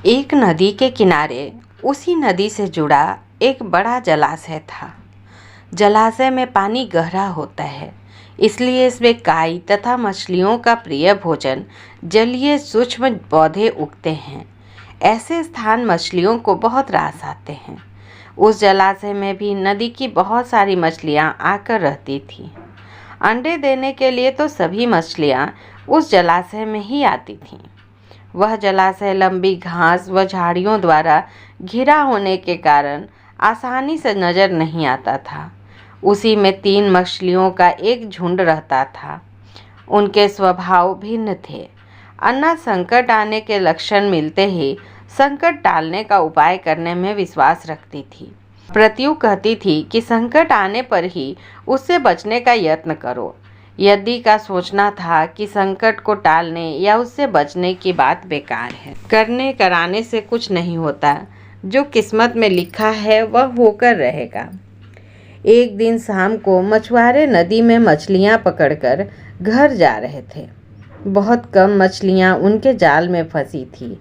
एक नदी के किनारे उसी नदी से जुड़ा एक बड़ा जलाशय था। जलाशय में पानी गहरा होता है, इसलिए इसमें काई तथा मछलियों का प्रिय भोजन जलीय सूक्ष्म पौधे उगते हैं। ऐसे स्थान मछलियों को बहुत रास आते हैं। उस जलाशय में भी नदी की बहुत सारी मछलियां आकर रहती थीं। अंडे देने के लिए तो सभी मछलियां उस जलाशय में ही आती थीं। वह जलाशय लंबी घास व झाड़ियों द्वारा घिरा होने के कारण आसानी से नजर नहीं आता था। उसी में 3 मछलियों का एक झुंड रहता था। उनके स्वभाव भिन्न थे। अन्ना संकट आने के लक्षण मिलते ही संकट टालने का उपाय करने में विश्वास रखती थी। प्रत्यु कहती थी कि संकट आने पर ही उससे बचने का यत्न करो। यदि का सोचना था कि संकट को टालने या उससे बचने की बात बेकार है। करने कराने से कुछ नहीं होता। जो किस्मत में लिखा है वह होकर रहेगा। एक दिन शाम को मछुआरे नदी में मछलियां पकड़कर घर जा रहे थे। बहुत कम मछलियां उनके जाल में फंसी थी,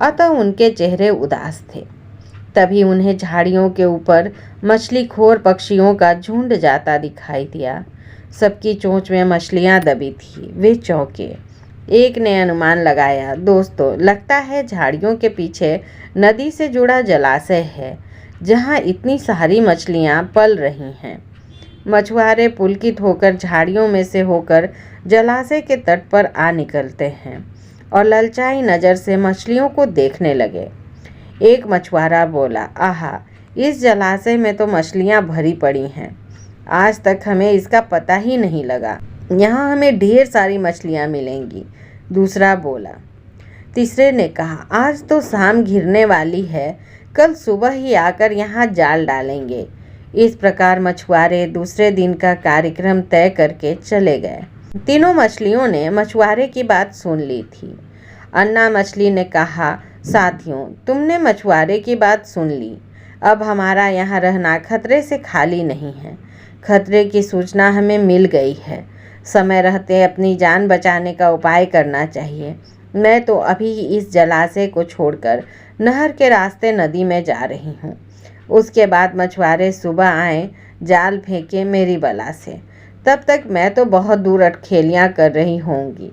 अतः उनके चेहरे उदास थे। तभी उन्हें झाड़ियों के ऊपर मछलीखोर पक्षियों का झुंड जाता दिखाई दिया। सबकी चोंच में मछलियां दबी थी। वे चौंके। एक ने अनुमान लगाया, दोस्तों, लगता है झाड़ियों के पीछे नदी से जुड़ा जलाशय है, जहां इतनी सारी मछलियां पल रही हैं। मछुआरे पुलकित होकर झाड़ियों में से होकर जलाशय के तट पर आ निकलते हैं और ललचाई नज़र से मछलियों को देखने लगे। एक मछुआरा बोला, आहा, इस जलाशय में तो मछलियां भरी पड़ी हैं। आज तक हमें इसका पता ही नहीं लगा। यहाँ हमें ढेर सारी मछलियाँ मिलेंगी। दूसरा बोला। तीसरे ने कहा, आज तो शाम घिरने वाली है, कल सुबह ही आकर यहाँ जाल डालेंगे। इस प्रकार मछुआरे दूसरे दिन का कार्यक्रम तय करके चले गए। तीनों मछलियों ने मछुआरे की बात सुन ली थी। अन्ना मछली ने कहा, साथियों, तुमने मछुआरे की बात सुन ली। अब हमारा यहाँ रहना खतरे से खाली नहीं है। खतरे की सूचना हमें मिल गई है। समय रहते अपनी जान बचाने का उपाय करना चाहिए। मैं तो अभी इस जलाशय को छोड़कर नहर के रास्ते नदी में जा रही हूँ। उसके बाद मछुआरे सुबह आए, जाल फेंके मेरी बला से। तब तक मैं तो बहुत दूर अटखेलियाँ कर रही होंगी।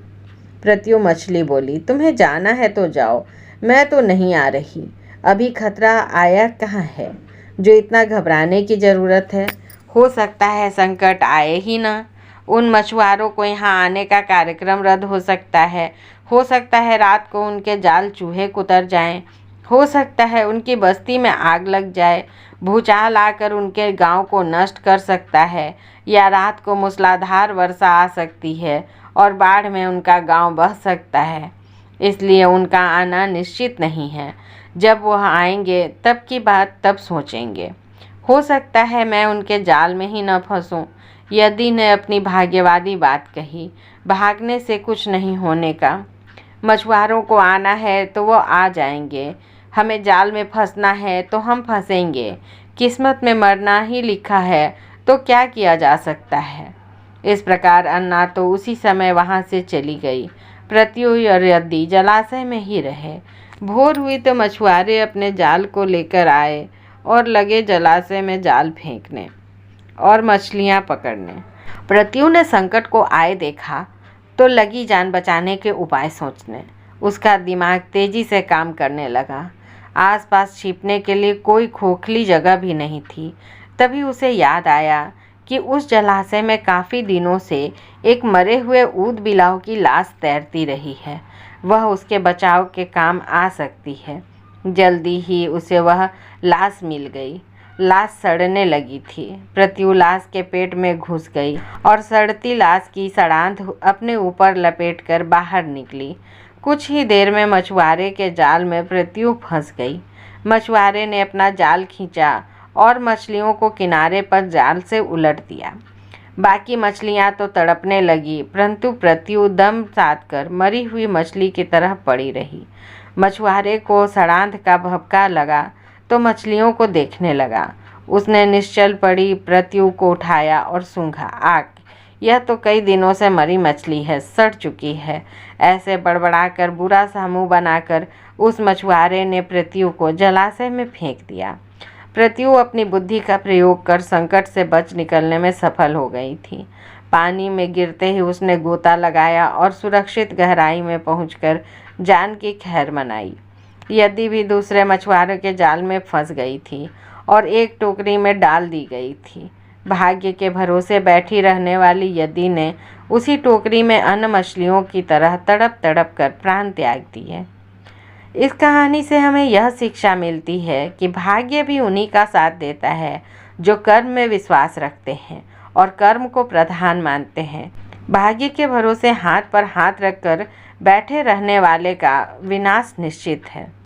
प्रत्यु मछली बोली, तुम्हें जाना है तो जाओ, मैं तो नहीं आ रही। अभी खतरा आया कहाँ है, जो इतना घबराने की ज़रूरत है। हो सकता है संकट आए ही ना। उन मछुआरों को यहाँ आने का कार्यक्रम रद्द हो सकता है। हो सकता है रात को उनके जाल चूहे कुतर जाएं। हो सकता है उनकी बस्ती में आग लग जाए। भूचाल आकर उनके गांव को नष्ट कर सकता है, या रात को मूसलाधार वर्षा आ सकती है और बाढ़ में उनका गांव बह सकता है। इसलिए उनका आना निश्चित नहीं है। जब वह आएंगे तब की बात तब सोचेंगे। हो सकता है मैं उनके जाल में ही न फंसूं। यदि ने अपनी भाग्यवादी बात कही। भागने से कुछ नहीं होने का। मछुआरों को आना है तो वो आ जाएंगे। हमें जाल में फंसना है तो हम फंसेंगे। किस्मत में मरना ही लिखा है तो क्या किया जा सकता है। इस प्रकार अन्ना तो उसी समय वहाँ से चली गई। प्रत्यु और यदि जलाशय में ही रहे। भोर हुई तो मछुआरे अपने जाल को लेकर आए और लगे जलाशय में जाल फेंकने और मछलियां पकड़ने। प्रत्यु ने संकट को आए देखा तो लगी जान बचाने के उपाय सोचने। उसका दिमाग तेजी से काम करने लगा। आसपास छिपने के लिए कोई खोखली जगह भी नहीं थी। तभी उसे याद आया कि उस जलाशय में काफ़ी दिनों से एक मरे हुए ऊद बिलाव की लाश तैरती रही है। वह उसके बचाव के काम आ सकती है। जल्दी ही उसे वह लाश मिल गई। लाश सड़ने लगी थी। प्रत्यु लाश के पेट में घुस गई और सड़ती लाश की सड़ांध अपने ऊपर लपेटकर बाहर निकली। कुछ ही देर में मछुआरे के जाल में प्रत्यु फंस गई। मछुआरे ने अपना जाल खींचा और मछलियों को किनारे पर जाल से उलट दिया। बाकी मछलियां तो तड़पने लगी, परंतु प्रत्यु दम साधकर मरी हुई मछली की तरह पड़ी रही। मछुआरे को सड़ांध का भपका लगा तो मछलियों को देखने लगा। उसने निश्चल पड़ी प्रत्यु को उठाया और सूंघा। आग, यह तो कई दिनों से मरी मछली है, सड़ चुकी है। ऐसे बड़बड़ाकर बुरा सा मुंह बनाकर उस मछुआरे ने पृथ्वी को जलाशय में फेंक दिया। पृथ्वी अपनी बुद्धि का प्रयोग कर संकट से बच निकलने में सफल हो गई थी। पानी में गिरते ही उसने गोता लगाया और सुरक्षित गहराई में पहुंचकर जान की खैर मनाई। यदि भी दूसरे मछुआरों के जाल में फंस गई थी और एक टोकरी में डाल दी गई थी। भाग्य के भरोसे बैठी रहने वाली यदि ने उसी टोकरी में अन्य मछलियों की तरह तड़प तड़प कर प्राण त्याग दिए। इस कहानी से हमें यह शिक्षा मिलती है कि भाग्य भी उन्हीं का साथ देता है जो कर्म में विश्वास रखते हैं और कर्म को प्रधान मानते हैं। भाग्य के भरोसे हाथ पर हाथ रखकर बैठे रहने वाले का विनाश निश्चित है।